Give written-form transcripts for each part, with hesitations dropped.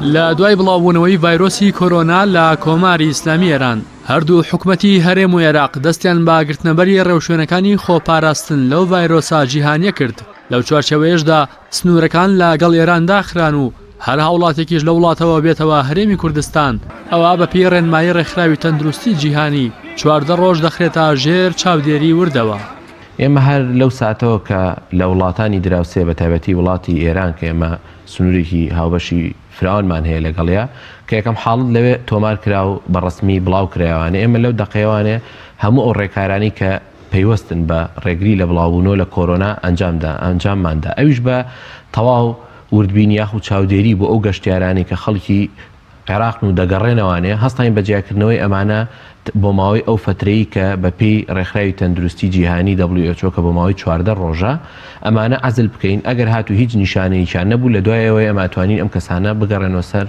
لە دوای بڵاوبوونەوەی ڤایرۆسی کۆرۆنا لە کۆماری ئیسلامی ئێران هەردوو حکومەتی هەرێم و عێراق دەستیان با گرتنەبەری ڕێوشوێنەکانی خۆپاراستن لەو ڤایرۆسا جیهانیە کرد. لەو چوارچێوەیەشدا سنوورەکان لەگەڵ ئێران داخران و هەر هاوڵاتێکیش لە وڵاتەوە بێتەوە هەرێمی کوردستان ئەوە بە پێی ڕێنمایی ڕێکخراوی تەندروستی جیهانی 14 ڕۆژ دەخرێتە ژێر چاودێری وردەوە. ئێمە هەر لەو ساتەوە کە لە وڵاتانی دراوسێ بە تایبەتی وڵاتی ئێران کە ئێمە سنوورێکی هاوبەشی فراوانمان هەیە لەگەڵیا کە یەکەم حاڵت لەوێ تۆمار کرا و بەڕسمی بڵاو کرایوانە ئێمە لەو دەقەیەوانێ هەموو ئەو ڕێکارانی کە پەیوەستن بە ڕێگری لە بڵاوبوونەوە لە کۆرۆنا ئەنجامماندا ئەویش بە تەواو وردبینی یاخ و چاودێری بۆ ئەو گەشتیارانی کە خەڵکی عێراق و دەگەڕێنەوانێ هەستین بەجیاکردنەوەی ئەمانە بۆ ماوەی ئەو فترەی کە بە پێی ڕێکخراوی تەندروستی جیهانی WHO کە بۆ ماوەی 14 ڕۆژە ئەمانە عەزل بکەین ئەگەر هاتو هیچ نیشانەیەکیان نەبوو لە دوایەوەی ئەماتوانین ئەم کەسانە بگەڕێنەوە سەر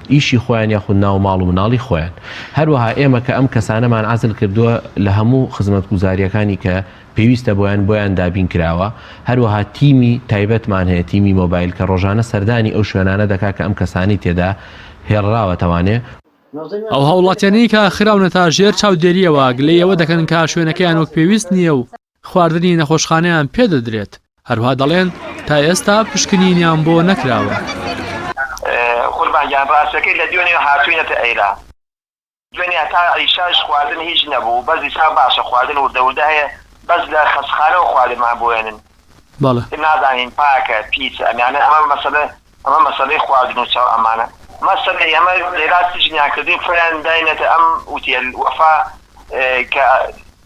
ئیشی خۆیان یاخود ناو ماڵ و مناڵی خۆیان. هەروەها ئێمە کە ئەم کەسانەمان عەزل کردووە لە هەموو خزمەتگوزاریەکانی کە پێویستە بۆیان دابین کراوە هەروەها تیمی تایبەتمان هەیە تیمی مۆبایل کە ڕۆژانە سەردانی ئەو شوێنانە دەکات کە ئەم کەسانی تێدا هێڕاوەتەوانێ ئەو هاوڵاتیانەی کە خراونەتە ژێر چاودێریەوە گلەیەوە دەکەن کە شوێنەکەیان وەک پێویست نییە و خواردنی نەخۆشخانەیان پێدەدرێت هەروها دەڵێن تا ئێستا پشکنینیان بۆ نەکراوە. قوربانیان ڕاستەکەی لە دوێنێ هاتووینەتە ئەیران دوێنێ تا ئیشاش خواردن هیچ نەبوو بەس ئیسا باشە خواردن وردەوردە هەیە بەس لە خەسخانەوە خواردنمان بۆێنن نازانین پاکە پیس ئەمانە ئەمە مەسەلەی خواردن و چاو ئەمانە مەسەلەی ئەمە لێراستی ژنیاکردی فریان داینێتە ئەم وتێل وەفا کە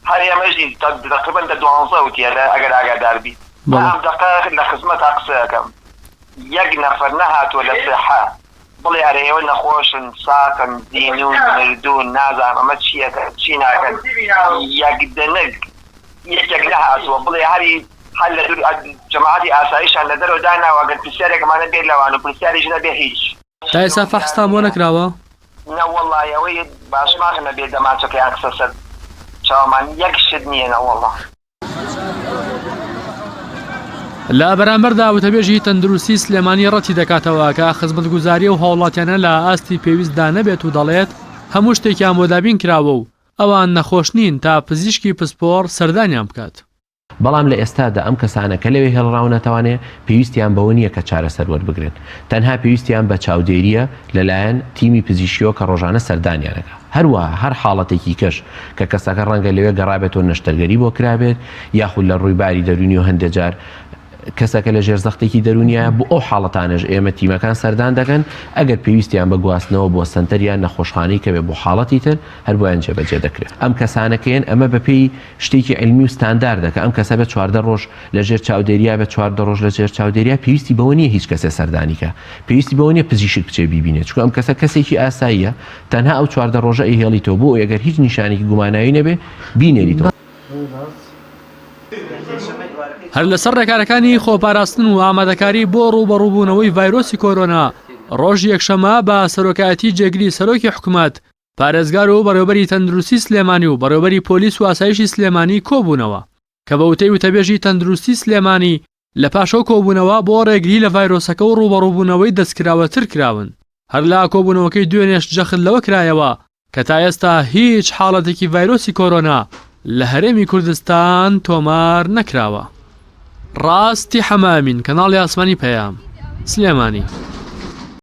هەر ئێمەژی تقریباً 12 وتێلە ئەگەر ئاگاداربی ئەم دەقە لە خزمەتا قسەکەم یەک نەفەر نەهاتووە لە سێحە بڵێ ئەرێ ئێوە نەخۆشن ساکن دینون مردون نازانم ئەمە چی ناکەن یەکدەنگ یەکێک نەهاتووە بڵێ هەری هەر لە جەماعەتی ئاساییشان لە دەرەوە داناوە ئەگەر پرسیارێکمانە بێت لەوانە پرسیاریش نەبێ هیچ تا ئێستا فەحستان بۆ نەکراوە؟ نە وەڵڵی ئەوەی باشماخ نەبێت دەماچەکەیان قسە سەر چاومان یەک شت نییە نەوەڵڵا. لە بەرامبەردا وتەبێژی تەندروستی سلێمانی ڕەتی دەکاتەوە کە خزمەتگوزاریە و هاوڵاتیانە لە ئاستی پێویستدا نەبێت و دەڵێت هەموو شتێکیان بۆ دابین کراوە و ئەوان نەخۆش نین تا پزیشکی پسپۆڕ سەردانیان بکات. بەڵام لە ئێستادا ئەم کەسانە کە لەوێ هێڵڕاونەتەوانێ پێویستیان بەوە نییە کە چارەسەر وەربگرن تەنها پێویستیان بە چاودێریە لەلایەن تیمی پزیشکیەوە کە ڕۆژانە سەردانیانەکە هەروە هەر حاڵەتێکی کەش کە کەسەکە ڕەنگە لەوێ گەڕابێتەوە نەشتەرگەری بۆ کرابێت یاخود لە ڕوویباری دەرونی و هەندێک جار کەسەکە لە ژێرزەختێکی دەرونیە بۆ ئەو حاڵەتانەش ئێمە تیمەکان سەردان دەکەن ئەگەر پێویستیان بە گواستنەوە بۆ سنتەریان نەخۆشخانەی کە بێ بۆ حاڵەتی تر هەر بۆیان جێبەجێ دەکرێت. ئەم کەسانەکەیان ئەمە بەپێی شتێکی علمی و ستانداردەکە ئەم کەسە بە 14 ڕۆژ لە ژێر چاودێریا بە 14 ڕۆژ لە ژێر چاودێریا پێویستی بەوە نییە هیچ کەسێ سەردانیکە پێویستی بەوە نییە پزیشک بچێ بیبینێت چونکە ئەم کەسە کەسێکی ئاساییە تەنها ئەو 14 ڕۆژە ئەیهێڵیتەوە بۆ ئەگەر هیچ نیشانێکی گوماناوی نەبێ بینێریتەوە. هەر لەسەر ڕێکارەکانی خۆپاراستن و ئامادەکاری بۆ ڕوبەڕووبوونەوەی ڤایرۆسی کۆرۆنا ڕۆژ یەکشەمە بە سەرۆکایەتی جێگری سەرۆکی حکوومەت پارێزگار و بەڕێوەبەری تەندروستی سلێمانی و بەڕێوەبەری پۆلیس و ئاسایشی سلێمانی کۆبوونەوە کە بە وتەی وتەبێژی تەندروستی سلێمانی لە پاشەو کۆبوونەوە بۆ ڕێگری لە ڤایرۆسەکە و ڕوبەڕووبوونەوەی دەستکراوەتر کراون. هەر لە کۆبوونەوەکەی دوێنێش جەخت لەوە کرایەوە کە تا ئێستا هیچ حاڵەتێکی ڤایرۆسی کۆرۆنا لە هەرێمی کوردستان تۆمار نەکراوە. ڕاستی حەمامین کەناڵی ئاسمانی پەیام سلێمانی.